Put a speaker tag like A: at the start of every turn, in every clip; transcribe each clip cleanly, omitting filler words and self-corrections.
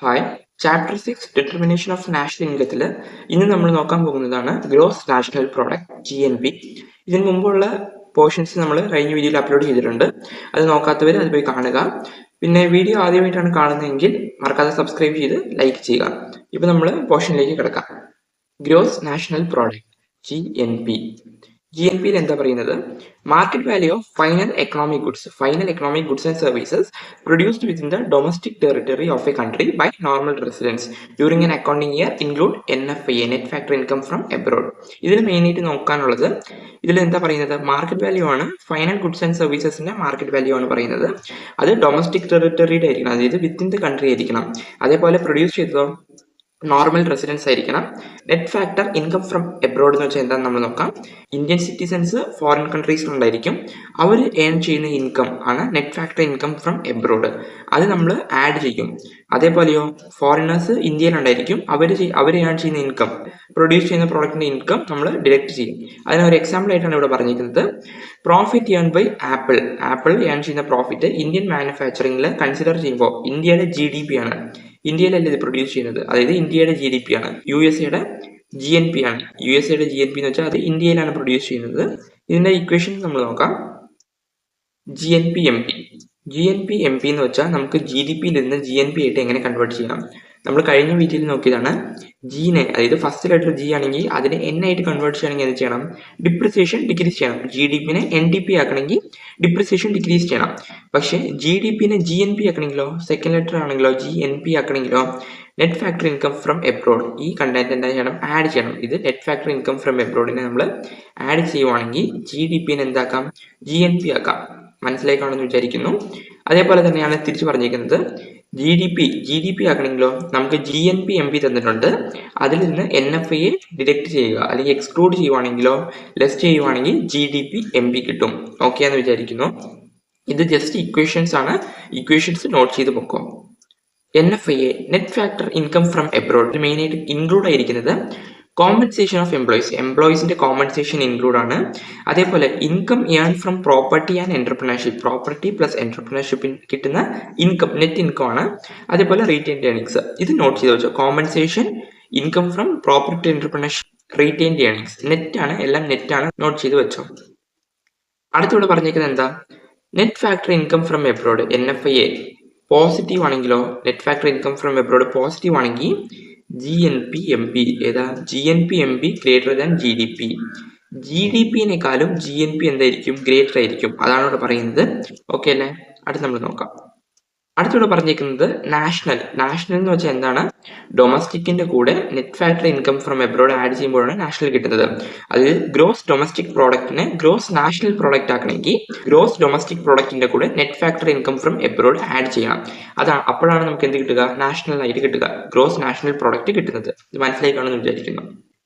A: Hi, chapter 6 determination of national ഇൻകത്തിൽ ഇന്ന് നമ്മൾ നോക്കാൻ പോകുന്നതാണ് ഗ്രോസ് നാഷണൽ പ്രോഡക്റ്റ് GNP. ഇതിന് മുമ്പുള്ള പോർഷൻസ് നമ്മൾ കഴിഞ്ഞ വീഡിയോയിൽ അപ്ലോഡ് ചെയ്തിട്ടുണ്ട്. അത് നോക്കാത്തവർ അത് പോയി കാണുക. പിന്നെ വീഡിയോ ആദ്യമായിട്ടാണ് കാണുന്നതെങ്കിൽ മറക്കാതെ സബ്സ്ക്രൈബ് ചെയ്ത് ലൈക്ക് ചെയ്യുക. ഇപ്പോൾ നമ്മൾ പോർഷനിലേക്ക് കിടക്കാം. ഗ്രോസ് നാഷണൽ പ്രോഡക്റ്റ് GNP എന്താ പറയുന്നത്? Market value of final economic goods and services produced within the domestic territory of a country by normal residence during an accounting year include NFIA net factor income from abroad. ഇതിൽ മെയിനായിട്ട് നോക്കാനുള്ളത് ഇതിൽ എന്താ പറയുന്നത്? Market value ആണ്. Final goods and സർവീസസിന്റെ market value ആണ് പറയുന്നത്. അത് ഡൊമസ്റ്റിക് ടെറിട്ടറിയുടെ ആയിരിക്കണം, അതായത് വിത്തിൻ ദ കൺട്രി ആയിരിക്കണം. അതേപോലെ പ്രൊഡ്യൂസ് ചെയ്തതോ നോർമൽ റെസിഡൻസ് ആയിരിക്കണം. Net factor income from abroad എന്ന് വെച്ചാൽ എന്താണെന്ന് നമ്മൾ നോക്കാം. ഇന്ത്യൻ സിറ്റിസൺസ് ഫോറിൻ കൺട്രീസിലുണ്ടായിരിക്കും. അവർ ഏൺ ചെയ്യുന്ന ഇൻകം ആണ് net factor income from abroad. അത് നമ്മൾ ആഡ് ചെയ്യും. അതേപോലെയോ ഫോറിനേഴ്സ് ഇന്ത്യയിലുണ്ടായിരിക്കും. അവർ ഏൺ ചെയ്യുന്ന ഇൻകം, പ്രൊഡ്യൂസ് ചെയ്യുന്ന പ്രോഡക്റ്റിന്റെ ഇൻകം നമ്മൾ ഡിഡക്ട് ചെയ്യും. അതിനൊരു എക്സാമ്പിൾ ആയിട്ടാണ് ഇവിടെ പറഞ്ഞിരിക്കുന്നത്. Profit earn by Apple earn ചെയ്യുന്ന പ്രോഫിറ്റ് ഇന്ത്യൻ മാനുഫാക്ചറിംഗിൽ കൺസിഡർ ചെയ്യുമ്പോൾ ഇന്ത്യയുടെ GDP ആണ്. ഇന്ത്യയിലല്ലേ ഇത് പ്രൊഡ്യൂസ് ചെയ്യുന്നത്, അതായത് ഇന്ത്യയുടെ GDP ആണ്. USA GNP ആണ്. USA GNP എന്ന് വെച്ചാൽ അത് ഇന്ത്യയിലാണ് പ്രൊഡ്യൂസ് ചെയ്യുന്നത്. ഇതിന്റെ ഇക്വേഷൻ നമ്മൾ നോക്കാം. GNP MP എന്ന് വെച്ചാൽ നമുക്ക് GDPയിൽ നിന്ന് GNP ആയിട്ട് എങ്ങനെ കൺവേർട്ട് ചെയ്യാം. നമ്മൾ കഴിഞ്ഞ വീഡിയോയിൽ നോക്കിയതാണ്. ജീനെ, അതായത് ഫസ്റ്റ് ലെറ്റർ G ആണെങ്കിൽ അതിനെ N ആയിട്ട് കൺവേർട്ട് ചെയ്യണമെങ്കിൽ എന്ത് ചെയ്യണം? ഡിപ്രിസിയേഷൻ ഡിക്രീസ് ചെയ്യണം. GDPനെ NDP ആക്കണമെങ്കിൽ ഡിപ്രിസിയേഷൻ ഡിക്രീസ് ചെയ്യണം. പക്ഷേ GDPനെ GNP ആക്കണമെങ്കിലോ, സെക്കൻഡ് ലെറ്റർ ആണെങ്കിലോ GNP ആക്കണമെങ്കിലോ net factor income from abroad ഈ കണ്ടന്റ് എന്താ ചെയ്യണം? ആഡ് ചെയ്യണം. ഇത് നെറ്റ് ഫാക്ടർ ഇൻകം ഫ്രം എബ്രോഡിനെ നമ്മൾ ആഡ് ചെയ്യുവാണെങ്കിൽ GDPനെ എന്താക്കാം? GNP ആക്കാം. മനസ്സിലാക്കാണെന്ന് വിചാരിക്കുന്നു. അതേപോലെ തന്നെയാണ് തിരിച്ചു പറഞ്ഞിരിക്കുന്നത്. GDP ആക്കണമെങ്കിലോ നമുക്ക് GNP MP തന്നിട്ടുണ്ട്. അതിൽ നിന്ന് NFIA ഡിഡക്ട് ചെയ്യുക അല്ലെങ്കിൽ എക്സ്ക്ലൂഡ് ചെയ്യുവാണെങ്കിലോ ലെസ് ചെയ്യുവാണെങ്കിൽ GDP MP കിട്ടും. ഓക്കെ എന്ന് വിചാരിക്കുന്നു. ഇത് ജസ്റ്റ് ഇക്വേഷൻസ് ആണ്. ഇക്വേഷൻസ് നോട്ട് ചെയ്ത് പൊക്കോ. NFIA net factor income from abroad മെയിനായിട്ട് ഇൻക്ലൂഡ് ആയിരിക്കുന്നത് കോമ്പൻസേഷൻ ഓഫ് എംപ്ലോയീസിന്റെ കോമ്പൻസേഷൻ ഇൻക്ലൂഡ് ആണ്. അതേപോലെ income earn from property and entrepreneurship, property plus എന്റർപ്രണർഷിപ്പിൽ കിട്ടുന്ന ഇൻകം നെറ്റ് ഇൻകം ആണ്. അതേപോലെ റീറ്റെയിൻഡ് ഏർണിങ്സ്, ഇത് നോട്ട് ചെയ്ത് വെച്ചോ. Compensation, income from property, entrepreneurship, retained earnings net ആണ്, എല്ലാം നെറ്റ് ആണ്. നോട്ട് ചെയ്ത് വെച്ചോ. അടുത്തൂടെ പറഞ്ഞേക്കുന്നത് എന്താ? Net factor income from abroad NFIA positive ആണെങ്കിലോ, net factor income from abroad positive ആണെങ്കിൽ GNP MP ഏതാ? GNP MP greater than GDP. GDPനേക്കാളും GNP എന്തായിരിക്കും? ഗ്രേറ്റർ ആയിരിക്കും. അതാണ് ഇവിടെ പറയുന്നത്. ഓക്കെ അല്ലേ? അടുത്ത് നമ്മൾ നോക്കാം. അടുത്തിവിടെ പറഞ്ഞിരിക്കുന്നത് നാഷണൽ എന്ന് വെച്ചാൽ എന്താണ്? ഡൊമസ്റ്റിക്കിന്റെ കൂടെ net factor income from abroad add ചെയ്യുമ്പോഴാണ് നാഷണൽ കിട്ടുന്നത്. അത് ഗ്രോസ് ഡൊമസ്റ്റിക് പ്രോഡക്റ്റിനെ ഗ്രോസ് നാഷണൽ പ്രോഡക്റ്റ് ആക്കണമെങ്കിൽ ഗ്രോസ് ഡൊമസ്റ്റിക് പ്രോഡക്റ്റിന്റെ കൂടെ net factor income from abroad add ചെയ്യണം. അപ്പോഴാണ് നമുക്ക് എന്ത് കിട്ടുക? നാഷണൽ ആയിട്ട് കിട്ടുക, ഗ്രോസ് നാഷണൽ പ്രോഡക്റ്റ് കിട്ടുന്നത്. ഇത് മനസ്സിലാക്കാണെന്ന് വിചാരിക്കുന്നു.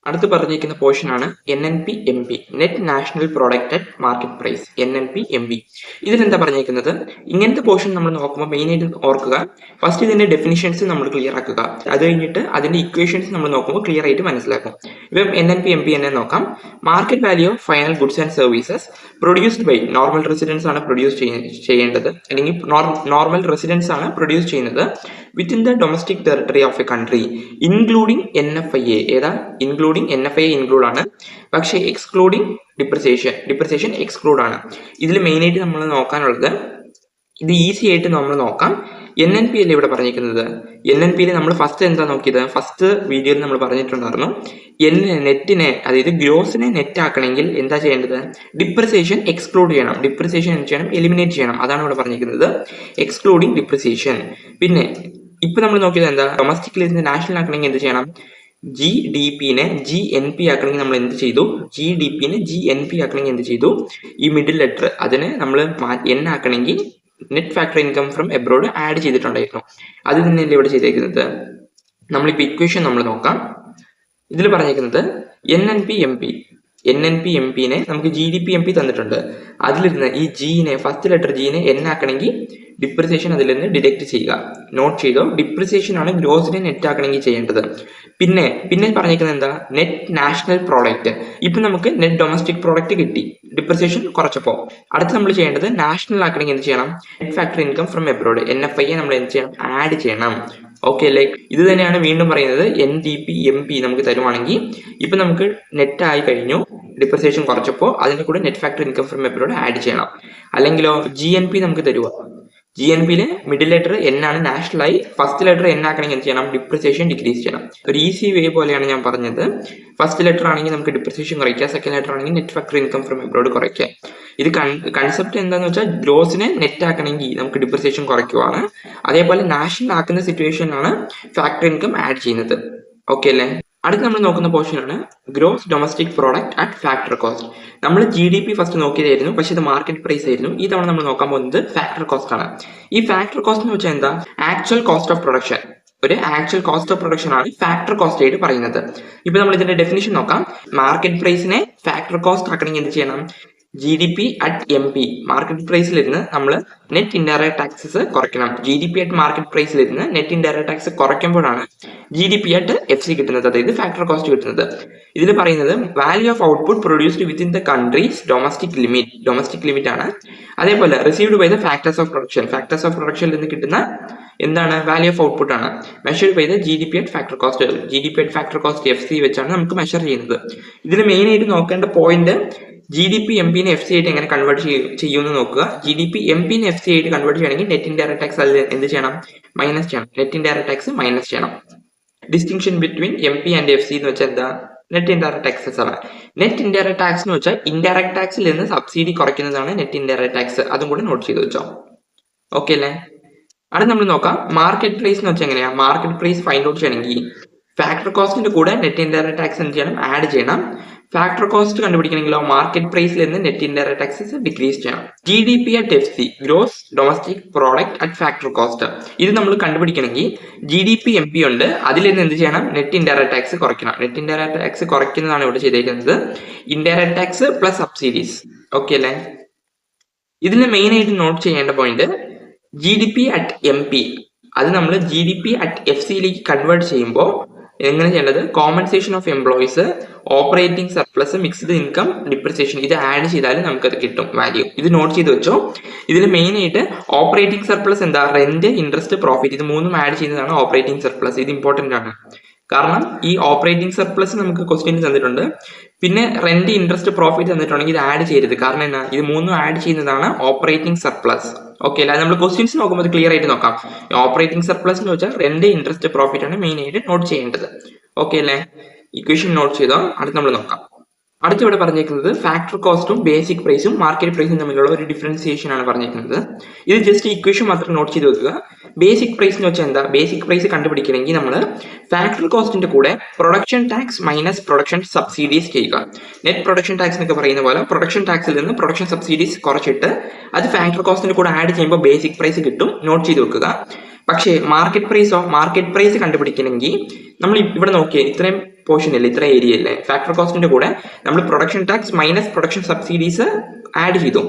A: അടുത്ത് പറഞ്ഞിരിക്കുന്ന പോർഷൻ ആണ് NNP MP net national product at market price. NNP MP ഇതിലെന്താ പറഞ്ഞിരിക്കുന്നത്? ഇങ്ങനത്തെ പോർഷൻ നമ്മൾ നോക്കുമ്പോൾ മെയിനായിട്ട് ഓർക്കുക, ഫസ്റ്റ് ഇതിന്റെ ഡെഫിനിഷൻസ് നമ്മൾ ക്ലിയർ ആക്കുക. അത് കഴിഞ്ഞിട്ട് അതിന്റെ ഇക്വേഷൻസ് നമ്മൾ നോക്കുമ്പോൾ ക്ലിയർ ആയിട്ട് മനസ്സിലാക്കും. ഇപ്പം NNP MP എന്നെ നോക്കാം. Market value of final goods and services produced by normal residence ആണ് പ്രൊഡ്യൂസ് ചെയ്യേണ്ടത്, അല്ലെങ്കിൽ നോർമൽ റെസിഡൻസ് ആണ് പ്രൊഡ്യൂസ് ചെയ്യുന്നത് within the domestic territory of a country including NFIA. ഏതാ? NFIA ഇൻക്ലൂഡ് ആണ്, പക്ഷേ എക്സ്ക്ലൂഡിംഗ് ഡിപ്രിസിയേഷൻ എക്സ്ക്ലൂഡ് ആണ്. ഇതിൽ മെയിനായിട്ട് നമ്മൾ നോക്കാനുള്ളത്, ഇത് ഈസി ആയിട്ട് നമ്മൾ നോക്കാം. NNP അല്ലേ ഇവിടെ പറഞ്ഞിരിക്കുന്നത്. NNPയിൽ നമ്മൾ ഫസ്റ്റ് എന്താ നോക്കിയത്? ഫസ്റ്റ് വീഡിയോയിൽ നമ്മൾ പറഞ്ഞിട്ടുണ്ടായിരുന്നു, നെറ്റിനെ, അതായത് ഗ്രോസിനെ നെറ്റ് ആക്കണമെങ്കിൽ എന്താ ചെയ്യേണ്ടത്? ഡിപ്രിസിയേഷൻ എക്സ്ക്ലൂഡ് ചെയ്യണം. ഡിപ്രിസിയേഷൻ എന്ത് ചെയ്യണം? എലിമിനേറ്റ് ചെയ്യണം. അതാണ് ഇവിടെ പറഞ്ഞിരിക്കുന്നത്, എക്സ്ക്ലൂഡിംഗ് ഡിപ്രിസിയേഷൻ. പിന്നെ ഇപ്പൊ നമ്മൾ നോക്കിയത് എന്താ? ഡൊമസ്റ്റിക്കിൽ നിന്ന് നാഷണൽ ആക്കണമെങ്കിൽ എന്ത് ചെയ്യണം? GDPനെ GNP ആക്കണമെങ്കിൽ നമ്മൾ എന്ത് ചെയ്തു? GDPനെ GNP ആക്കണമെങ്കിൽ എന്ത് ചെയ്തു? ഈ മിഡിൽ ലെറ്റർ അതിനെ നമ്മൾ N ആക്കണമെങ്കിൽ net factor income from abroad add ചെയ്തിട്ടുണ്ടായിരുന്നു. അത് തന്നെയല്ലേ ഇവിടെ ചെയ്തേക്കുന്നത്. നമ്മളിപ്പോൾ ഇക്വേഷൻ നമ്മൾ നോക്കാം. ഇതിൽ പറഞ്ഞേക്കുന്നത് NNP MPനെ നമുക്ക് GDP MP തന്നിട്ടുണ്ട്. അതിലിരുന്ന് ഈ Gനെ, ഫസ്റ്റ് ലെറ്റർ Gനെ N ആക്കണമെങ്കിൽ ഡിപ്രിസിയേഷൻ അതിൽ നിന്ന് ഡിഡക്ട് ചെയ്യുക. നോട്ട് ചെയ്തോ. ഡിപ്രിസിയേഷൻ ആണ് ഗ്രോസിനെ നെറ്റ് ആക്കണമെങ്കിൽ ചെയ്യേണ്ടത്. പിന്നെ പറഞ്ഞിരിക്കുന്നത് എന്താ? Net national product. ഇപ്പൊ നമുക്ക് നെറ്റ് ഡൊമസ്റ്റിക് പ്രോഡക്റ്റ് കിട്ടി, ഡിപ്രിസിയേഷൻ കുറച്ചപ്പോൾ. അടുത്ത് നമ്മൾ ചെയ്യേണ്ടത് നാഷണൽ ആക്കണമെങ്കിൽ എന്ത് ചെയ്യണം? Net factor income from abroad NFIA നമ്മൾ എന്ത് ചെയ്യണം? ആഡ് ചെയ്യണം. ഓക്കെ അല്ലേ? ഇത് തന്നെയാണ് വീണ്ടും പറയുന്നത്. NDP MP നമുക്ക് തരുവാണെങ്കിൽ ഇപ്പൊ നമുക്ക് നെറ്റ് ആയി കഴിഞ്ഞു, ഡിപ്രിസിയേഷൻ കുറച്ചപ്പോൾ അതിന്റെ കൂടെ net factor income from abroad add ചെയ്യണം. അല്ലെങ്കിലോ GNP നമുക്ക് തരുക. GNPയില് മിഡിൽ ലെറ്റർ N ആണ്, നാഷണലായി ഫസ്റ്റ് ലെറ്റർ N ആക്കണമെങ്കിൽ എന്ത് ചെയ്യണം? ഡിപ്രിസിയേഷൻ ഡിക്രീസ് ചെയ്യണം. ഒരു ഈസി വേ പോലെയാണ് ഞാൻ പറഞ്ഞത്. ഫസ്റ്റ് ലെറ്റർ ആണെങ്കിൽ നമുക്ക് ഡിപ്രിസിയേഷൻ കുറയ്ക്കുക, സെക്കൻഡ് ലെറ്റർ ആണെങ്കിൽ net factor income from abroad കുറയ്ക്കുക. ഇത് കൺസെപ്റ്റ് എന്താണെന്ന് വെച്ചാൽ ഗ്രോസിനെ നെറ്റ് ആക്കണമെങ്കിൽ നമുക്ക് ഡിപ്രിസിയേഷൻ കുറയ്ക്കുവാണ്. അതേപോലെ നാഷണൽ ആക്കുന്ന സിറ്റുവേഷനാണ് ഫാക്ടർ ഇൻകം ആഡ് ചെയ്യുന്നത്. ഓക്കെ അല്ലേ? അടുത്ത് നമ്മൾ നോക്കുന്ന പോർഷനാണ് gross domestic product at factor cost. നമ്മൾ GDP ഫസ്റ്റ് നോക്കിയതായിരുന്നു, പക്ഷെ ഇത് മാർക്കറ്റ് പ്രൈസ് ആയിരുന്നു. ഈ തവണ നമ്മൾ നോക്കാൻ പോകുന്നത് ഫാക്ടർ കോസ്റ്റ് ആണ്. ഈ ഫാക്ടർ കോസ്റ്റ് എന്ന് വെച്ചാൽ എന്താ? Actual cost of production. ഒരു ആക്ച്വൽ കോസ്റ്റ് ഓഫ് പ്രൊഡക്ഷൻ ആണ് ഫാക്ടർ കോസ്റ്റ് ആയിട്ട് പറയുന്നത്. ഇപ്പൊ നമ്മൾ ഇതിന്റെ ഡെഫിനിഷൻ നോക്കാം. മാർക്കറ്റ് പ്രൈസിനെ ഫാക്ടർ കോസ്റ്റ് ആക്കണമെങ്കിൽ എന്ത് ചെയ്യണം? GDP അറ്റ് MP, മാർക്കറ്റ് പ്രൈസിലിരുന്ന് നമ്മൾ നെറ്റ് ഇൻഡയറക്ട് ടാക്സസ് കുറയ്ക്കണം. GDP അറ്റ് മാർക്കറ്റ് പ്രൈസിലിരുന്ന് നെറ്റ് ഇൻഡയറക്ട് ടാക്സ് കുറയ്ക്കുമ്പോഴാണ് GDP അറ്റ് FC കിട്ടുന്നത്, അതായത് ഫാക്ടർ കോസ്റ്റ് കിട്ടുന്നത്. ഇതിൽ പറയുന്നത് value of output produced within the country's domestic limit ആണ്. അതേപോലെ received by the factors of പ്രൊഡക്ഷനിൽ നിന്ന് കിട്ടുന്ന എന്താണ്? വാല്യൂ ഓഫ് ഔട്ട്പുട്ട് ആണ്. Measured by the GDP at factor cost FC വെച്ചാണ് നമുക്ക് മെഷർ ചെയ്യുന്നത്. ഇതിൽ മെയിൻ ആയിട്ട് നോക്കേണ്ട പോയിന്റ് GDP MP-നെ FC ആയിട്ട് എങ്ങനെ കൺവേർട്ട് ചെയ്യുമെന്ന് നോക്കുക. GDP MP-നെ FC ആയിട്ട് കൺവേർട്ട് ചെയ്യണമെങ്കിൽ നെറ്റ് ഇൻഡയറക്ട് ടാക്സ് അതിൽ എന്ത് ചെയ്യണം? മൈനസ് ചെയ്യണം. നെറ്റ് ഇൻഡയറക്ട് ടാക്സ് മൈനസ് ചെയ്യണം. Distinction between MP and FC എന്ന് വെച്ചാൽ എന്താ? നെറ്റ് ഇൻഡയറക്ട് ടാക്സസ് ആണ്. നെറ്റ് ഇൻഡയറക്ട് ടാക്സ് എന്ന് വെച്ചാൽ ഇൻഡയറക്ട് ടാക്സിൽ നിന്ന് സബ്സിഡി കുറയ്ക്കുന്നതാണ് നെറ്റ് ഇൻഡയറക്ട് ടാക്സ്. അതും കൂടി നോട്ട് ചെയ്ത് വെച്ചോ. ഓക്കെ അല്ലേ? അടുത്ത് നമ്മൾ നോക്കാം മാർക്കറ്റ് പ്രൈസ് എന്ന് വെച്ചാൽ എങ്ങനെയാ? മാർക്കറ്റ് പ്രൈസ് ഫൈൻഡ് ഔട്ട് ചെയ്യണമെങ്കിൽ ഫാക്ടർ കോസ്റ്റിന്റെ കൂടെ നെറ്റ് ഇൻഡയറക്ട് ടാക്സ് എന്ത് ചെയ്യണം? ആഡ് ചെയ്യണം. ഫാക്ടർ കോസ്റ്റ് കണ്ടുപിടിക്കണമെങ്കിലോ മാർക്കറ്റ് പ്രൈസിൽ നിന്ന് നെറ്റ് ഇൻഡയറക്ട് ടാക്സസ് ഡിക്രീസ് ചെയ്യണം. GDP at FC, gross domestic product at factor cost. ഇത് നമ്മൾ കണ്ടുപിടിക്കണമെങ്കിൽ GDP MP ഉണ്ട്, അതിൽ നിന്ന് എന്ത് ചെയ്യണം? നെറ്റ് ഇൻഡയറക്ട് ടാക്സ് കുറയ്ക്കണം. നെറ്റ് ഇൻഡയറക്ട് ടാക്സ് കുറയ്ക്കുന്നതാണ് ഇവിടെ ചെയ്തേക്കുന്നത്. Indirect tax plus subsidies. Okay അല്ലേ? ഇതിൽ മെയിൻ ആയിട്ട് നോട്ട് ചെയ്യേണ്ട പോയിന്റ് GDP അറ്റ് MP, അത് നമ്മൾ GDP അറ്റ് FC-യിലേക്ക് കൺവേർട്ട് ചെയ്യുമ്പോൾ എങ്ങനെ ചെയ്യേണ്ടത്? Compensation of employees, operating surplus, mixed income, depreciation, ഇത് ആഡ് ചെയ്താൽ നമുക്കത് കിട്ടും വാല്യൂ. ഇത് നോട്ട് ചെയ്ത് വെച്ചോ. ഇതിൽ മെയിൻ ആയിട്ട് ഓപ്പറേറ്റിംഗ് സർപ്ലസ് എന്താ? റെന്റ്, ഇൻട്രസ്റ്റ്, പ്രോഫിറ്റ്, ഇത് മൂന്നും ആഡ് ചെയ്യുന്നതാണ് ഓപ്പറേറ്റിംഗ് സർപ്ലസ്. ഇത് ഇമ്പോർട്ടന്റ് ആണ്. കാരണം ഈ ഓപ്പറേറ്റിംഗ് സർപ്ലസ് നമുക്ക് ക്വസ്റ്റ്യൻ തന്നിട്ടുണ്ട്. പിന്നെ റെന്റ്, ഇൻട്രസ്റ്റ്, പ്രോഫിറ്റ് തന്നിട്ടുണ്ടെങ്കിൽ ഇത് ആഡ് ചെയ്യരുത്. കാരണം എന്നാ? ഇത് മൂന്നും ആഡ് ചെയ്യുന്നതാണ് ഓപ്പറേറ്റിംഗ് സർപ്ലസ്. ഓക്കെ അല്ല? നമ്മൾ ക്വസ്റ്റ്യൻസ് നോക്കുമ്പോൾ ക്ലിയർ ആയിട്ട് നോക്കാം. ഓപ്പറേറ്റിംഗ് സർപ്ലസ് എന്ന് വെച്ചാൽ റെന്റ്, ഇൻട്രസ്റ്റ്, പ്രോഫിറ്റ് ആണ് മെയിൻ ആയിട്ട് നോട്ട് ചെയ്യേണ്ടത്. ഓക്കെ അല്ലേ? ഇക്വേഷൻ നോട്ട് ചെയ്തോ. അടുത്ത് നമ്മൾ നോക്കാം. അടുത്ത് ഇവിടെ പറഞ്ഞേക്കുന്നത് ഫാക്ടർ കോസ്റ്റും ബേസിക് പ്രൈസും മാർക്കറ്റ് പ്രൈസും തമ്മിലുള്ള ഒരു ഡിഫറൻസിയേഷൻ ആണ് പറഞ്ഞേക്കുന്നത്. ഇത് ജസ്റ്റ് ഇക്വേഷൻ മാത്രം നോട്ട് ചെയ്ത് വെക്കുക. ബേസിക് പ്രൈസ് എന്ന് വെച്ചാൽ എന്താ? ബേസിക് പ്രൈസ് കണ്ടുപിടിക്കണമെങ്കിൽ നമ്മൾ ഫാക്ടർ കോസ്റ്റിന്റെ കൂടെ production tax minus production subsidies ചെയ്യുക. നെറ്റ് പ്രൊഡക്ഷൻ ടാക്സ് എന്നൊക്കെ പറയുന്ന പോലെ പ്രൊഡക്ഷൻ ടാക്സിൽ നിന്ന് പ്രൊഡക്ഷൻ സബ്സിഡീസ് കുറച്ചിട്ട് അത് ഫാക്ടർ കോസ്റ്റിന്റെ കൂടെ ആഡ് ചെയ്യുമ്പോൾ ബേസിക് പ്രൈസ് കിട്ടും. നോട്ട് ചെയ്ത് വെക്കുക. പക്ഷേ മാർക്കറ്റ് പ്രൈസ് കണ്ടുപിടിക്കണമെങ്കിൽ നമ്മൾ ഇവിടെ നോക്കിയേ, ഇത്രയും പോർഷൻ അല്ലേ, ഇത്ര ഏരിയ അല്ലേ? ഫാക്ടർ കോസ്റ്റിന്റെ കൂടെ നമ്മൾ production tax minus production subsidies add ചെയ്തു.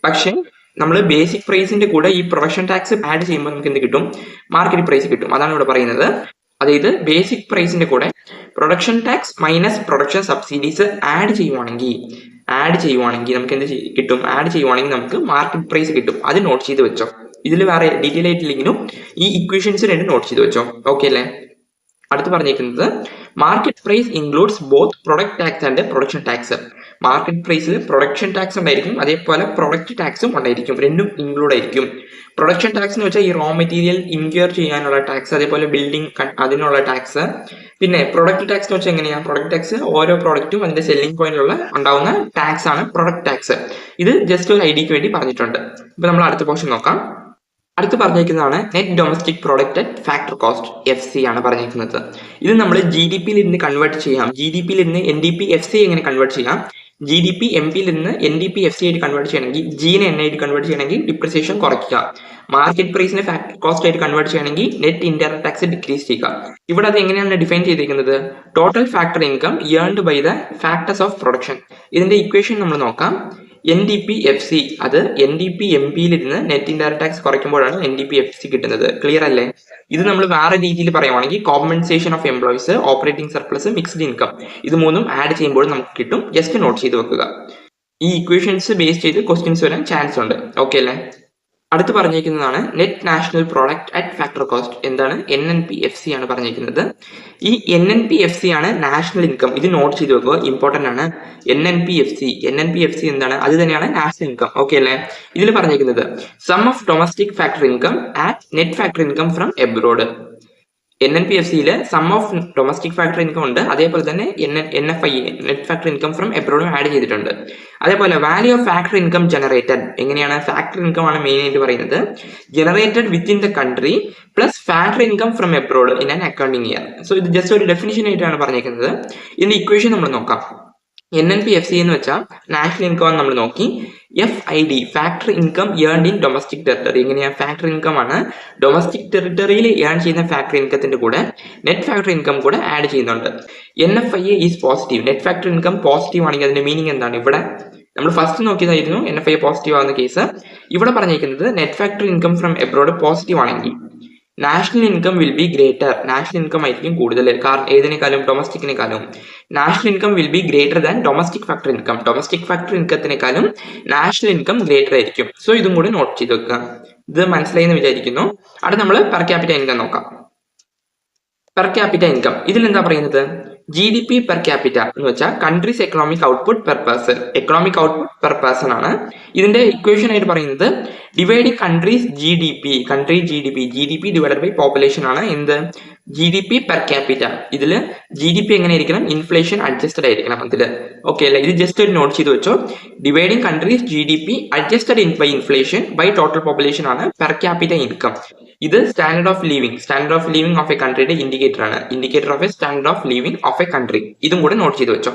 A: പക്ഷേ നമ്മൾ ബേസിക് പ്രൈസിന്റെ കൂടെ ഈ പ്രൊഡക്ഷൻ ടാക്സ് ആഡ് ചെയ്യുമ്പോൾ നമുക്ക് എന്ത് കിട്ടും? മാർക്കറ്റ് പ്രൈസ് കിട്ടും. അതാണ് ഇവിടെ പറയുന്നത്. അതായത് ബേസിക് പ്രൈസിന്റെ കൂടെ production tax minus production subsidies add ചെയ്യുവാണെങ്കിൽ നമുക്ക് എന്ത് കിട്ടും? ആഡ് ചെയ്യുവാണെങ്കിൽ നമുക്ക് മാർക്കറ്റ് പ്രൈസ് കിട്ടും. അത് നോട്ട് ചെയ്ത് വെച്ചോ. ഇതിൽ വേറെ ഡീറ്റെയിൽ ആയിട്ടില്ലെങ്കിലും ഈ ഇക്വേഷൻസ് രണ്ട് നോട്ട് ചെയ്ത് വെച്ചോ. ഓക്കെ അല്ലേ? അടുത്ത് പറഞ്ഞിരിക്കുന്നത് market price includes both product tax and production tax. Market പ്രൈസിൽ പ്രൊഡക്ഷൻ ടാക്സ് ഉണ്ടായിരിക്കും, അതേപോലെ പ്രൊഡക്റ്റ് ടാക്സും ഉണ്ടായിരിക്കും. രണ്ടും ഇൻക്ലൂഡ് ആയിരിക്കും. പ്രൊഡക്ഷൻ ടാക്സ് എന്ന് വെച്ചാൽ ഈ റോ മെറ്റീരിയൽ ഇൻക്വയർ ചെയ്യാനുള്ള ടാക്സ്, അതേപോലെ ബിൽഡിംഗ് അതിനുള്ള ടാക്സ്. പിന്നെ പ്രൊഡക്റ്റ് ടാക്സ് എന്ന് വെച്ചാൽ എങ്ങനെയാണ്? പ്രൊഡക്റ്റ് ടാക്സ് ഓരോ പ്രോഡക്റ്റും അതിന്റെ സെല്ലിംഗ് പോയിന്റിലുള്ള ഉണ്ടാവുന്ന ടാക്സ് ആണ് പ്രൊഡക്റ്റ് ടാക്സ്. ഇത് ജസ്റ്റ് ഒരു ഐഡിയക്ക് വേണ്ടി പറഞ്ഞിട്ടുണ്ട്. ഇപ്പൊ നമ്മൾ അടുത്ത പോർഷൻ നോക്കാം. അടുത്ത് പറഞ്ഞിരിക്കുന്നതാണ് net domestic product at factor cost FC ആണ് പറഞ്ഞിരിക്കുന്നത്. ഇത് നമ്മൾ GDP-യിൽ നിന്ന് കൺവേർട്ട് ചെയ്യാം. GDP-യിൽ നിന്ന് NDP FC എങ്ങനെ കൺവേർട്ട് ചെയ്യാം? GDP MP-യിൽ നിന്ന് NDP FC ആയിട്ട് കൺവേർട്ട് ചെയ്യണമെങ്കിൽ G-നെ N ആയിട്ട് കൺവേർട്ട് ചെയ്യണമെങ്കിൽ ഡിപ്രിസിയേഷൻ കുറയ്ക്കുക. മാർക്കറ്റ് പ്രൈസിനെ ഫാക്ടർ കോസ്റ്റ് ആയിട്ട് കൺവേർട്ട് ചെയ്യണമെങ്കിൽ നെറ്റ് ഇൻഡയറക്ട് ടാക്സ് ഡിക്രീസ് ചെയ്യുക. ഇവിടെ അത് എങ്ങനെയാണ് ഡിഫൈൻ ചെയ്തിരിക്കുന്നത്? Total factor income earned by the factors of production. ഇതിന്റെ ഇക്വേഷൻ നമ്മൾ നോക്കാം. NDP FC, അത് NDP MP-യിൽ ഇരുന്ന് നെറ്റ് ഇൻഡയറക്ട് ടാക്സ് കുറയ്ക്കുമ്പോഴാണ് NDP FC കിട്ടുന്നത്. ക്ലിയർ അല്ലേ? ഇത് നമ്മൾ വേറെ രീതിയിൽ പറയുവാണെങ്കിൽ compensation of employees, operating surplus, mixed income, ഇത് മൂന്നും ആഡ് ചെയ്യുമ്പോൾ നമുക്ക് കിട്ടും. ജസ്റ്റ് നോട്ട് ചെയ്ത് വെക്കുക. ഈ ഇക്വേഷൻസ് ബേസ് ചെയ്ത് ക്വസ്റ്റ്യൻസ് വരാൻ ചാൻസ് ഉണ്ട്. ഓക്കെ അല്ലേ? അടുത്ത് പറഞ്ഞിരിക്കുന്നതാണ് net national product at factor cost. എന്താണ്? NNPFC ആണ് പറഞ്ഞിരിക്കുന്നത്. ഈ NNPFC ആണ് നാഷണൽ ഇൻകം. ഇത് നോട്ട് ചെയ്ത് വെക്കുക, ഇമ്പോർട്ടന്റ് ആണ്. NNPFC എന്താണ്? അത് തന്നെയാണ് നാഷണൽ ഇൻകം. ഓക്കെ അല്ലേ? ഇതിൽ പറഞ്ഞിരിക്കുന്നത് sum of domestic factor income at net factor income from abroad. NNPFCയിൽ sum of domestic factor income ഉണ്ട്, അതേപോലെ തന്നെ NFI net factor income from എബ്രോഡും ആഡ് ചെയ്തിട്ടുണ്ട്. അതേപോലെ value of factor income generated. എങ്ങനെയാണ്? ഫാക്ടർ ഇൻകം ആണ് മെയിൻ ആയിട്ട് പറയുന്നത്. Generated within the country plus factor income from abroad in an accounting year. So ഇത് ജസ്റ്റ് ഒരു ഡെഫിനിഷൻ ആയിട്ടാണ് പറഞ്ഞിരിക്കുന്നത്. ഇതിന്റെ ഇക്വേഷൻ നമ്മൾ നോക്കാം. NNPFC എന്ന് വെച്ചാൽ നാഷണൽ ഇൻകം നമ്മൾ നോക്കി. FID factor income earned in domestic territory. എങ്ങനെയാ? ഫാക്ടർ ഇൻകം ആണ്. ഡൊമസ്റ്റിക് ടെറിട്ടറിയിൽ ഏൺ ചെയ്യുന്ന ഫാക്ടർ ഇൻകത്തിന്റെ കൂടെ നെറ്റ് ഫാക്ടർ ഇൻകം കൂടെ ആഡ് ചെയ്യുന്നുണ്ട്. NFIA is positive. Net factor income positive ആണെങ്കിൽ അതിന്റെ മീനിങ് എന്താണ്? ഇവിടെ നമ്മൾ ഫസ്റ്റ് നോക്കിയതായിരുന്നു NFIA പോസിറ്റീവ് ആവുന്ന കേസ്. ഇവിടെ പറഞ്ഞിരിക്കുന്നത് net factor income from abroad positive ആണെങ്കിൽ national income will be greater. National income ആയിരിക്കും കൂടുതൽ. കാരണം ഏതിനേക്കാളും? ഡൊമസ്റ്റിക്കിനേക്കാളും. National income will be greater than domestic factor income. Domestic factor ഇൻകത്തിനേക്കാളും നാഷണൽ ഇൻകം ഗ്രേറ്റർ ആയിരിക്കും. സോ ഇതും കൂടി നോട്ട് ചെയ്ത് വെക്കുക. ഇത് മനസ്സിലായി എന്ന് വിചാരിക്കുന്നു. അടുത്ത നമ്മൾ പെർ ക്യാപിറ്റ ഇൻകം നോക്കാം. പെർ ക്യാപിറ്റ ഇൻകം ഇതിൽ എന്താ പറയുന്നത്? GDP പെർ ക്യാപിറ്റ എന്ന് വെച്ചാൽ country's economic output per person. Economic output per person ആണ്. ഇതിന്റെ ഇക്വേഷൻ ആയിട്ട് പറയുന്നത് dividing country's GDP divided by population ആണ്. എന്ത്? GDP per capita. ഇതിൽ GDP എങ്ങനെ ഇരിക്കണം? ഇൻഫ്ലേഷൻ അഡ്ജസ്റ്റഡ് ആയിരിക്കണം അതിൽ. ഓക്കെ അല്ലേ? ഇത് ജസ്റ്റ് ഒരു നോട്ട് ചെയ്ത് വെച്ചോ. Dividing country's GDP adjusted by inflation by total population ആണ് പെർ ക്യാപിറ്റ ഇൻകം. ഇത് standard of living of a കൺട്രിയുടെ ഇൻഡിക്കേറ്റർ ആണ്. Indicator of a standard of living of a country. ഇതും കൂടെ നോട്ട് ചെയ്ത് വെച്ചോ.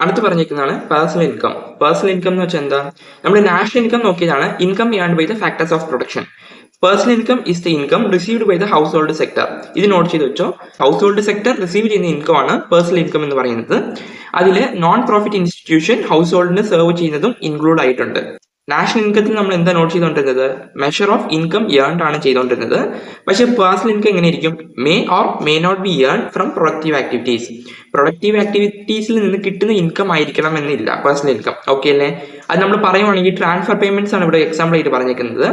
A: അടുത്ത് പറഞ്ഞിരിക്കുന്നതാണ് പേഴ്സണൽ ഇൻകം. പേഴ്സണൽ ഇൻകം എന്ന് വെച്ചാൽ എന്താ? നമ്മൾ നാഷണൽ ഇൻകം നോക്കിയതാണ്. Income earned by the factors of production. Personal income is the income received by the household sector. ഇത് നോട്ട് ചെയ്ത് വെച്ചോ. ഹൗസ് ഹോൾഡ് സെക്ടർ റിസീവ് ചെയ്യുന്ന ഇൻകം ആണ് പേഴ്സണൽ ഇൻകം എന്ന് പറയുന്നത്. അതിൽ നോൺ പ്രോഫിറ്റ് ഇൻസ്റ്റിറ്റ്യൂഷൻ ഹൗസ് ഹോൾഡിന് സെർവ് ചെയ്യുന്നതും ഇൻക്ലൂഡ് ആയിട്ടുണ്ട്. നാഷണൽ ഇൻകത്തിൽ നമ്മൾ എന്താ നോട്ട് ചെയ്തുകൊണ്ടിരുന്നത്? മെഷർ ഓഫ് ഇൻകം ഏൺഡ് ആണ് ചെയ്തുകൊണ്ടിരുന്നത്. പക്ഷെ പേഴ്സണൽ ഇൻകം എങ്ങനെ ഇരിക്കും? May or may not be earn from productive activities. Productive ആക്ടിവിറ്റീസിൽ നിന്ന് കിട്ടുന്ന ഇൻകം ആയിരിക്കണം എന്നില്ല പേഴ്സണൽ ഇൻകം. ഓക്കെ അല്ലേ? അത് നമ്മൾ പറയുവാണെങ്കിൽ ട്രാൻസ്ഫർ പേയ്മെന്റ്സ് ആണ് ഇവിടെ എക്സാമ്പിൾ ആയിട്ട് പറഞ്ഞിരിക്കുന്നത്.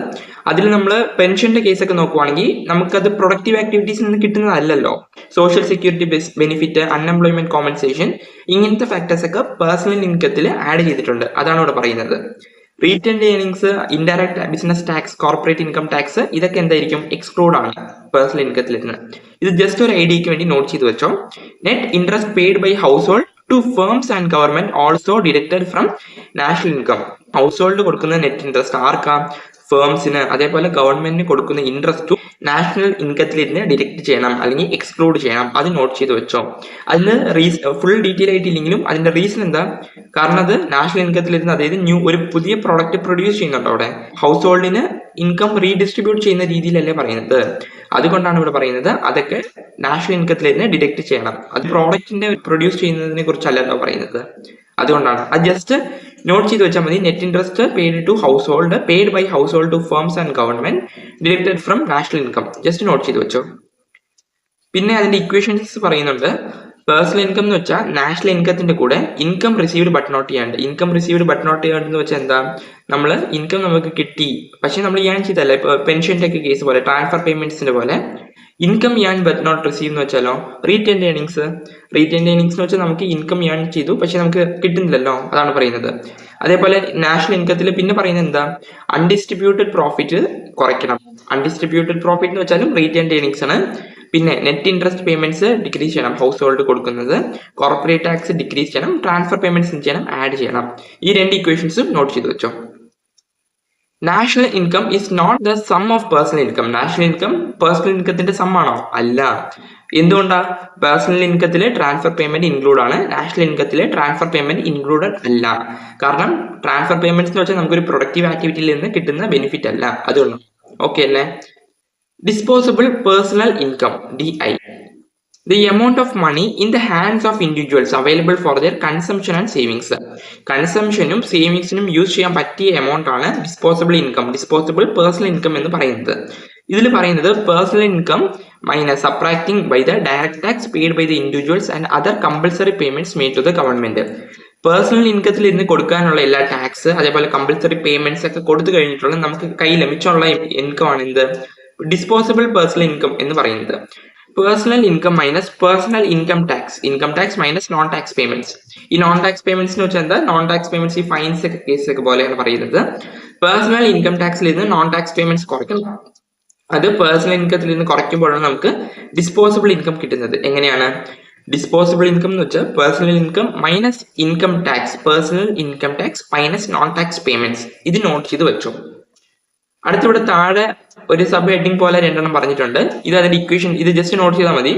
A: അതിൽ നമ്മൾ പെൻഷന്റെ കേസൊക്കെ നോക്കുവാണെങ്കിൽ നമുക്കത് പ്രൊഡക്റ്റീവ് ആക്ടിവിറ്റീസിൽ നിന്ന് കിട്ടുന്നതല്ലല്ലോ. Social security benefit, unemployment compensation, ഇങ്ങനത്തെ ഫാക്ടേഴ്സ് ഒക്കെ പേഴ്സണൽ ഇൻകത്തിൽ ആഡ് ചെയ്തിട്ടുണ്ട്. അതാണ് ഇവിടെ പറയുന്നത്. Retained earnings, indirect business tax, corporate income tax, ഇതൊക്കെ എന്തായിരിക്കും? എക്സ്ക്ലൂഡ് ആണ് പേഴ്സണൽ ഇൻകത്തിൽ നിന്ന്. ഇത് ജസ്റ്റ് ഒരു ഐഡിയക്ക് വേണ്ടി നോട്ട് ചെയ്ത് വെച്ചോ. Net interest paid by household to firms and government also deducted from national income. Household കൊടുക്കുന്ന നെറ്റ് ഇൻട്രസ്റ്റ് ആർക്കാ? ഫേംസിന്. അതേപോലെ ഗവൺമെന്റിന് കൊടുക്കുന്ന ഇൻട്രസ്റ്റും നാഷണൽ ഇൻകത്തിലിരുന്ന് ഡിഡക്ട് ചെയ്യണം അല്ലെങ്കിൽ എക്സ്ക്ലൂഡ് ചെയ്യണം. അത് നോട്ട് ചെയ്ത് വെച്ചോ. അതിന് ഫുൾ ഡീറ്റെയിൽ ആയിട്ടില്ലെങ്കിലും അതിന്റെ റീസൺ എന്താ? കാരണം അത് നാഷണൽ ഇൻകത്തിലിരുന്ന്, അതായത് ഒരു പുതിയ പ്രോഡക്റ്റ് പ്രൊഡ്യൂസ് ചെയ്യുന്നുണ്ടോ അവിടെ, ഹൗസ് ഹോൾഡിന് ഇൻകം റീഡിസ്ട്രിബ്യൂട്ട് ചെയ്യുന്ന രീതിയിലല്ലേ പറയുന്നത്. അതുകൊണ്ടാണ് ഇവിടെ പറയുന്നത് അതൊക്കെ നാഷണൽ ഇൻകത്തിലിരുന്ന് ഡിഡക്ട് ചെയ്യണം. അത് പ്രോഡക്റ്റിന്റെ പ്രൊഡ്യൂസ് ചെയ്യുന്നതിനെ കുറിച്ചല്ലല്ലോ പറയുന്നത്. അതുകൊണ്ടാണ് അത് ജസ്റ്റ് നോട്ട് ചെയ്ത് വെച്ചാൽ മതി. Net interest paid by household to firms and government deducted from national income. Just note ചെയ്ത് വെച്ചോ. പിന്നെ അതിന്റെ ഇക്വേഷൻസ് പറയുന്നുണ്ട്. പേഴ്സണൽ ഇൻകം എന്ന് വെച്ചാൽ നാഷണൽ ഇൻകത്തിന്റെ കൂടെ ഇൻകം റിസീവ്ഡ് ബട്ട് നോട്ട് ചെയ്യാണ്ട്. ഇൻകം റിസീവ്ഡ് ബട്ട് നോട്ട് ചെയ്യാണ്ട് എന്ന് വെച്ചാൽ എന്താ? നമ്മൾ ഇൻകം നമുക്ക് കിട്ടി, പക്ഷെ നമ്മൾ ഏൺ ചെയ്തല്ല. ഇപ്പൊ പെൻഷന്റെ ഒക്കെ കേസ് പോലെ, ട്രാൻസ്ഫർ പേയ്മെന്റ്സിന്റെ പോലെ income earn but not receive എന്ന് വെച്ചാലോ റീറ്റെയിൻഡ് ഏർണിങ്സ് എന്ന് വെച്ചാൽ നമുക്ക് ഇൻകം ഏൺ ചെയ്തു പക്ഷെ നമുക്ക് കിട്ടുന്നില്ലല്ലോ, അതാണ് പറയുന്നത്. അതേപോലെ നാഷണൽ ഇൻകത്തിൽ പിന്നെ പറയുന്നത് എന്താ? അൺഡിസ്ട്രിബ്യൂട്ടഡ് പ്രോഫിറ്റ് കുറയ്ക്കണം. അൺഡിസ്ട്രിബ്യൂട്ടഡ് പ്രോഫിറ്റ് എന്ന് വെച്ചാലും റീറ്റെയിൻഡ് ഏർണിങ്സ് ആണ്. പിന്നെ നെറ്റ് ഇൻട്രസ്റ്റ് പേയ്മെന്റ്സ് ഡിക്രീസ് ചെയ്യണം, ഹൗസ് ഹോൾഡ് കൊടുക്കുന്നത്. കോർപ്പറേറ്റ് ടാക്സ് ഡിക്രീസ് ചെയ്യണം, ട്രാൻസ്ഫർ പേയ്മെന്റ്സ് ചെയ്യണം, ആഡ് ചെയ്യണം. ഈ രണ്ട് ഇക്വേഷൻസും നോട്ട് ചെയ്ത് വെച്ചോ. National income is not the sum of personal income. National income personal ഇൻകത്തിന്റെ സം ആണോ? അല്ല. എന്തുകൊണ്ടാ? പേഴ്സണൽ ഇൻകത്തിൽ ട്രാൻസ്ഫർ പേയ്മെന്റ് ഇൻക്ലൂഡ് ആണ്, നാഷണൽ ഇൻകത്തിൽ ട്രാൻസ്ഫർ പേയ്മെന്റ് ഇൻക്ലൂഡഡ് അല്ല. കാരണം ട്രാൻസ്ഫർ പേയ്മെന്റ്സ് എന്ന് വെച്ചാൽ നമുക്കൊരു പ്രൊഡക്റ്റീവ് ആക്ടിവിറ്റിയിൽ നിന്ന് കിട്ടുന്ന ബെനിഫിറ്റ് അല്ല. അതുകൊണ്ട് ഓക്കെ അല്ലേ? Disposable personal income DI. The amount of money in the hands of individuals available for their consumption and savings. കൺസംഷനും സേവിങ്സിനും യൂസ് ചെയ്യാൻ പറ്റിയ എമൗണ്ട് ആണ് disposable income, disposable personal income എന്ന് പറയുന്നത്. ഇതിൽ പറയുന്നത് personal income minus subtracting by the direct tax paid by the individuals and other compulsory payments made to the government. Personal ഇൻകത്തിൽ ഇരുന്ന് കൊടുക്കാനുള്ള എല്ലാ ടാക്സ് അതേപോലെ കമ്പൽസറി പേയ്മെന്റ്സ് ഒക്കെ കൊടുത്തു കഴിഞ്ഞിട്ടുള്ള നമുക്ക് കയ്യിൽ മിച്ചമുള്ള ഇൻകം ആണ് എന്ത് ഡിസ്പോസിബിൾ പേഴ്സണൽ ഇൻകം എന്ന് പറയുന്നത്. Personal income minus personal income tax minus non tax payments. ഈ നോൺ ടാക്സ് പേയ്മെന്റ്സിന് വെച്ചാൽ എന്താ നോൺ ടാക്സ് പേയ്മെന്റ്സ് ഈ ഫൈൻസ് ഒക്കെ കേസ് ഒക്കെ പോലെയാണ് പറയുന്നത്. പേഴ്സണൽ ഇൻകം ടാക്സിൽ നിന്ന് നോൺ ടാക്സ് പേയ്മെന്റ്സ് കുറയ്ക്കണം. അത് പേഴ്സണൽ ഇൻകത്തിൽ നിന്ന് കുറയ്ക്കുമ്പോഴാണ് നമുക്ക് ഡിസ്പോസിബിൾ ഇൻകം കിട്ടുന്നത്. എങ്ങനെയാണ് ഡിസ്പോസിബിൾ ഇൻകം എന്ന് വെച്ചാൽ personal income minus income tax, personal income tax minus non tax payments. ഇത് നോട്ട് ചെയ്ത് വെച്ചോ. അടുത്തിവിടെ താഴെ ഒരു സബ് ഹെഡിങ് പോലെ രണ്ടെണ്ണം പറഞ്ഞിട്ടുണ്ട്. ഇത് അതിന്റെ ഇക്വേഷൻ, ഇത് ജസ്റ്റ് നോട്ട് ചെയ്താൽ മതി.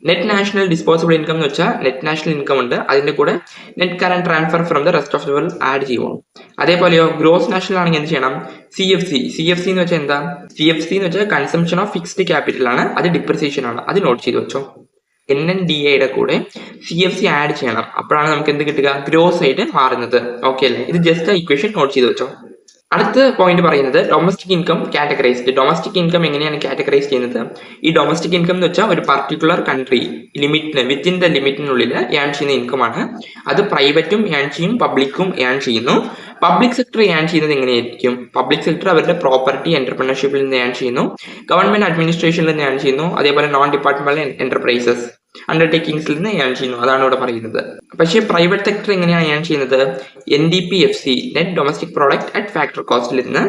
A: നെറ്റ് നാഷണൽ ഡിസ്പോസിബിൾ ഇൻകം എന്ന് വെച്ചാൽ നെറ്റ് നാഷണൽ ഇൻകം ഉണ്ട്, അതിന്റെ കൂടെ net current transfer from the rest of the world add ചെയ്യുമോ. അതേപോലെയോ ഗ്രോസ് നാഷണൽ ആണെങ്കിൽ എന്ത് ചെയ്യണം, CFC എന്ന് വെച്ചാൽ എന്താ, CFC എന്ന് വെച്ചാൽ കൺസംഷൻ ഓഫ് ഫിക്സ്ഡ് ക്യാപിറ്റൽ ആണ്, അത് ഡിപ്രിസിയേഷൻ ആണ്, അത് നോട്ട് ചെയ്ത് വെച്ചോ. NNDAയുടെ കൂടെ CFC ആഡ് ചെയ്യണം, അപ്പോഴാണ് നമുക്ക് എന്ത് കിട്ടുക, ഗ്രോസ് ആയിട്ട് മാറുന്നത്. ഓക്കെ അല്ലേ, ഇത് ജസ്റ്റ് ഇക്വേഷൻ നോട്ട് ചെയ്ത് വെച്ചോ. അടുത്ത പോയിന്റ് പറയുന്നത് domestic income categorized. Domestic income എങ്ങനെയാണ് കാറ്റഗറൈസ് ചെയ്യുന്നത്? ഈ ഡൊമസ്റ്റിക് ഇൻകം എന്ന് വെച്ചാൽ ഒരു പർട്ടിക്കുലർ കൺട്രി ലിമിറ്റിന് വിത്തിൻ ദ ലിമിറ്റിനുള്ളിൽ ഏൺ ചെയ്യുന്ന ഇൻകം ആണ്. അത് പ്രൈവറ്റും ഏൺ ചെയ്യും, പബ്ലിക്കും ഏൺ ചെയ്യുന്നു. പബ്ലിക് സെക്ടർ ഏൺ ചെയ്യുന്നത് എങ്ങനെയായിരിക്കും? പബ്ലിക് സെക്ടർ അവരുടെ പ്രോപ്പർട്ടി എന്റർപ്രണർഷിപ്പിൽ നിന്ന് ഏൺ ചെയ്യുന്നു, ഗവൺമെന്റ് അഡ്മിനിസ്ട്രേഷനിൽ നിന്ന് ഏൺ ചെയ്യുന്നു, അതേപോലെ നോൺ ഡിപ്പാർട്ട്മെന്റൽ എന്റർപ്രൈസസ് അണ്ടർടേക്കിംഗ്സിൽ നിന്ന് ഏൺ ചെയ്യുന്നു, അതാണ് ഇവിടെ പറയുന്നത്. പക്ഷേ പ്രൈവറ്റ് സെക്ടർ എങ്ങനെയാണ് ഏൺ ചെയ്യുന്നത്? NDPFC net domestic product at factor കോസ്റ്റിൽ നിന്ന്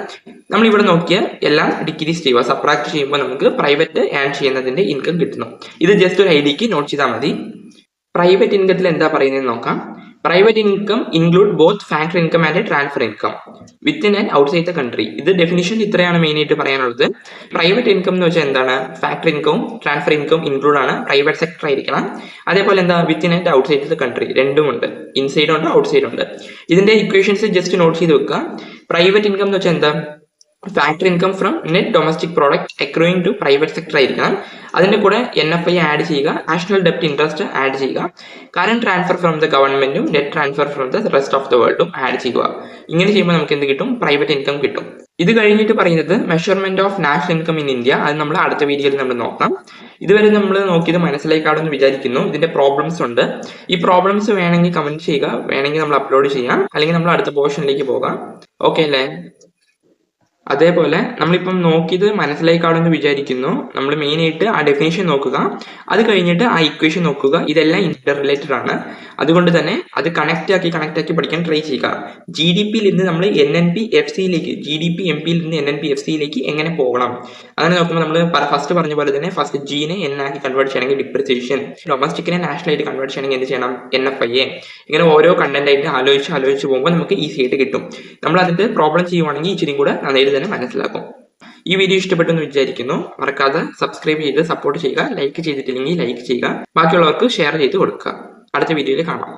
A: നമ്മൾ ഇവിടെ നോക്കിയ എല്ലാം ഡിക്രീസ് ചെയ്യുക, സബ്ട്രാക്ട് ചെയ്യുമ്പോൾ നമുക്ക് പ്രൈവറ്റ് ഏൺ ചെയ്യുന്നതിന്റെ ഇൻകം കിട്ടുന്നു. ഇത് ജസ്റ്റ് ഒരു ഐഡിയക്ക് നോട്ട് ചെയ്താൽ മതി. പ്രൈവറ്റ് ഇൻകത്തിൽ എന്താ പറയുന്നത് നോക്കാം. Private income include both factor income and transfer income within and outside the country. ഇത് ഡെഫിനിഷൻ ഇത്രയാണ് മെയിൻ ആയിട്ട് പറയാനുള്ളത്. പ്രൈവറ്റ് ഇൻകം എന്ന് വെച്ചാൽ എന്താണ്, ഫാക്ടർ ഇൻകവും ട്രാൻസ്ഫർ ഇൻകം ഇൻക്ലൂഡ് ആണ്, പ്രൈവറ്റ് സെക്ടർ ആയിരിക്കണം. അതേപോലെ എന്താ, within and outside the country, രണ്ടും ഉണ്ട്, ഇൻസൈഡ് ഉണ്ട് ഔട്ട്സൈഡ് ഉണ്ട്. ഇതിന്റെ ഇക്വേഷൻസ് ജസ്റ്റ് നോട്ട് ചെയ്ത് വെക്കുക. പ്രൈവറ്റ് ഇൻകം എന്ന് വെച്ചാൽ എന്താ, factor income from net domestic product accruing to private sector ആയിരിക്കണം. അതിന്റെ കൂടെ NFI ആഡ് ചെയ്യുക, നാഷണൽ ഡെപ്റ്റ് ഇൻട്രസ്റ്റ് ആഡ് ചെയ്യുക, കറന്റ് ട്രാൻസ്ഫർ ഫ്രം ദ ഗവൺമെന്റും net transfer from the rest of the വേൾഡും ആഡ് ചെയ്യുക. ഇങ്ങനെ ചെയ്യുമ്പോൾ നമുക്ക് എന്ത് കിട്ടും, പ്രൈവറ്റ് ഇൻകം കിട്ടും. ഇത് കഴിഞ്ഞിട്ട് പറയുന്നത് measurement of national income in India. അത് നമ്മൾ അടുത്ത വീഡിയോയിൽ നമ്മൾ നോക്കാം. ഇതുവരെ നമ്മൾ നോക്കിയത് മനസ്സിലാക്കാണെന്ന് വിചാരിക്കുന്നു. ഇതിന്റെ പ്രോബ്ലംസ് ഉണ്ട്. ഈ പ്രോബ്ലംസ് വേണമെങ്കിൽ കമന്റ് ചെയ്യുക, വേണമെങ്കിൽ നമ്മൾ അപ്ലോഡ് ചെയ്യാം, അല്ലെങ്കിൽ നമ്മൾ അടുത്ത പോർഷനിലേക്ക് പോകാം. ഓക്കെ അല്ലേ? അതേപോലെ നമ്മളിപ്പം നോക്കിയത് മനസ്സിലായി കാണുമെന്ന് വിചാരിക്കുന്നു. നമ്മൾ മെയിൻ ആയിട്ട് ആ ഡെഫിനേഷൻ നോക്കുക, അത് കഴിഞ്ഞിട്ട് ആ ഇക്വേഷൻ നോക്കുക. ഇതെല്ലാം ഇന്റർ റിലേറ്റഡ് ആണ്, അതുകൊണ്ട് തന്നെ അത് കണക്ട് ആക്കി പഠിക്കാൻ ട്രൈ ചെയ്യുക. GDPയിൽ നിന്ന് നമ്മൾ NNPFCയിലേക്ക്, GDP-MP നിന്ന് NNPFCയിലേക്ക് എങ്ങനെ പോകണം അങ്ങനെ നോക്കുമ്പോൾ നമ്മൾ ഫസ്റ്റ് പറഞ്ഞ പോലെ തന്നെ ഫസ്റ്റ് Gനെ N ആക്കി കൺവേർട്ട് ചെയ്യണമെങ്കിൽ ഡിപ്രിസിയേഷൻ, ഡൊമസ്റ്റിക്കിനെ നാഷണൽ ആയിട്ട് കൺവേർട്ട് ചെയ്യണമെങ്കിൽ എന്ത് ചെയ്യണം, NFI. ഇങ്ങനെ ഓരോ കണ്ടന്റ് ആയിട്ട് ആലോചിച്ച് പോകുമ്പോൾ നമുക്ക് ഈസി ആയിട്ട് കിട്ടും. നമ്മൾ അതിന്റെ പ്രോബ്ലം ചെയ്യുവാണെങ്കിൽ ഇച്ചിരി കൂടെ നന്നായിട്ട് തന്നെ മനസ്സിലാക്കും. ഈ വീഡിയോ ഇഷ്ടപ്പെട്ടു എന്ന് വിചാരിക്കുന്നു. മറക്കാതെ സബ്സ്ക്രൈബ് ചെയ്ത് സപ്പോർട്ട് ചെയ്യുക. ലൈക്ക് ചെയ്തിട്ടില്ലെങ്കിൽ ലൈക്ക് ചെയ്യുക, ബാക്കിയുള്ളവർക്ക് ഷെയർ ചെയ്ത് കൊടുക്കുക. അടുത്ത വീഡിയോയിൽ കാണാം.